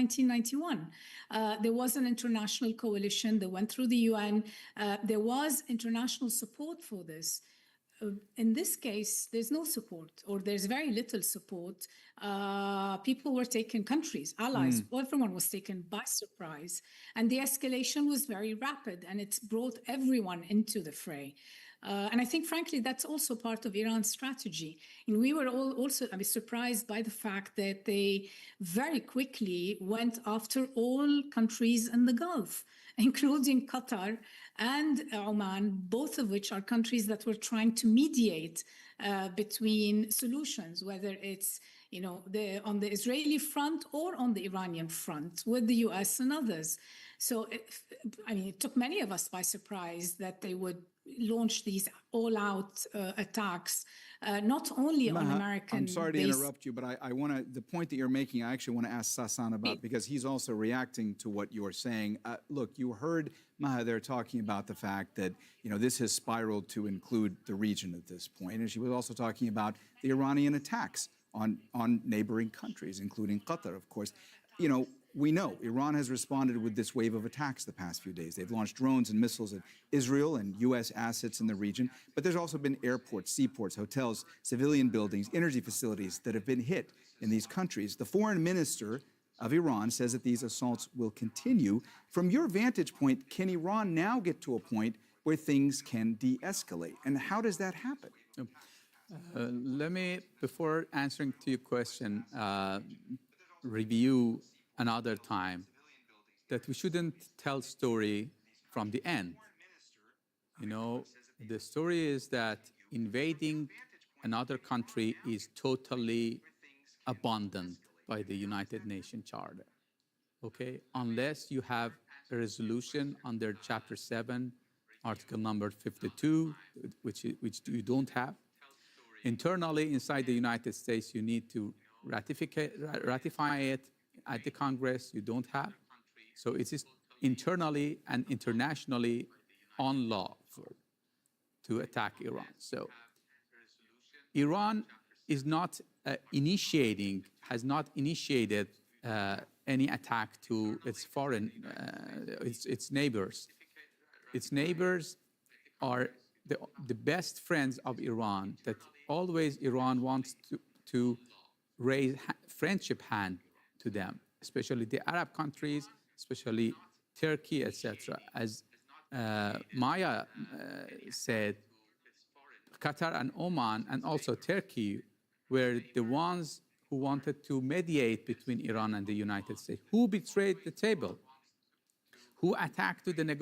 1991. There was an international coalition that went through the UN. There was international support for this. In this case, there's no support, or there's very little support. People were taken, countries, allies, everyone was taken by surprise. And the escalation was very rapid, and it's brought everyone into the fray. And I think, frankly, that's also part of Iran's strategy. And we were also surprised by the fact that they very quickly went after all countries in the Gulf, including Qatar and Oman, both of which are countries that were trying to mediate between solutions, whether it's on the Israeli front or on the Iranian front with the US and others. So, it took many of us by surprise that they would launch these all-out attacks, not only on American. I'm sorry to interrupt you, but I want to, the point that you're making, I actually want to ask Sasan about, because he's also reacting to what you're saying. Look, you heard Maha there talking about the fact that, this has spiraled to include the region at this point. And she was also talking about the Iranian attacks on neighboring countries, including Qatar, of course. We know Iran has responded with this wave of attacks the past few days. They've launched drones and missiles at Israel and U.S. assets in the region. But there's also been airports, seaports, hotels, civilian buildings, energy facilities that have been hit in these countries. The foreign minister of Iran says that these assaults will continue. From your vantage point, can Iran now get to a point where things can de-escalate? And how does that happen? Let me, before answering to your question, review another time that we shouldn't tell story from the end. The story is that invading another country is totally abandoned by the United Nations Charter, okay? Unless you have a resolution under Chapter 7, Article number 52, which you don't have. Internally, inside the United States, you need to ratify it at the Congress. You don't have. So it is internally and internationally unlawful to attack Iran. So Iran is not has not initiated any attack to its foreign, its neighbors. Its neighbors are the best friends of Iran, that always Iran wants to raise friendship hand to them, especially the Arab countries, especially Turkey, etc. As Maya said, Qatar and Oman and also Turkey were the ones who wanted to mediate between Iran and the United States. Who betrayed the table? Who attacked the negotiations?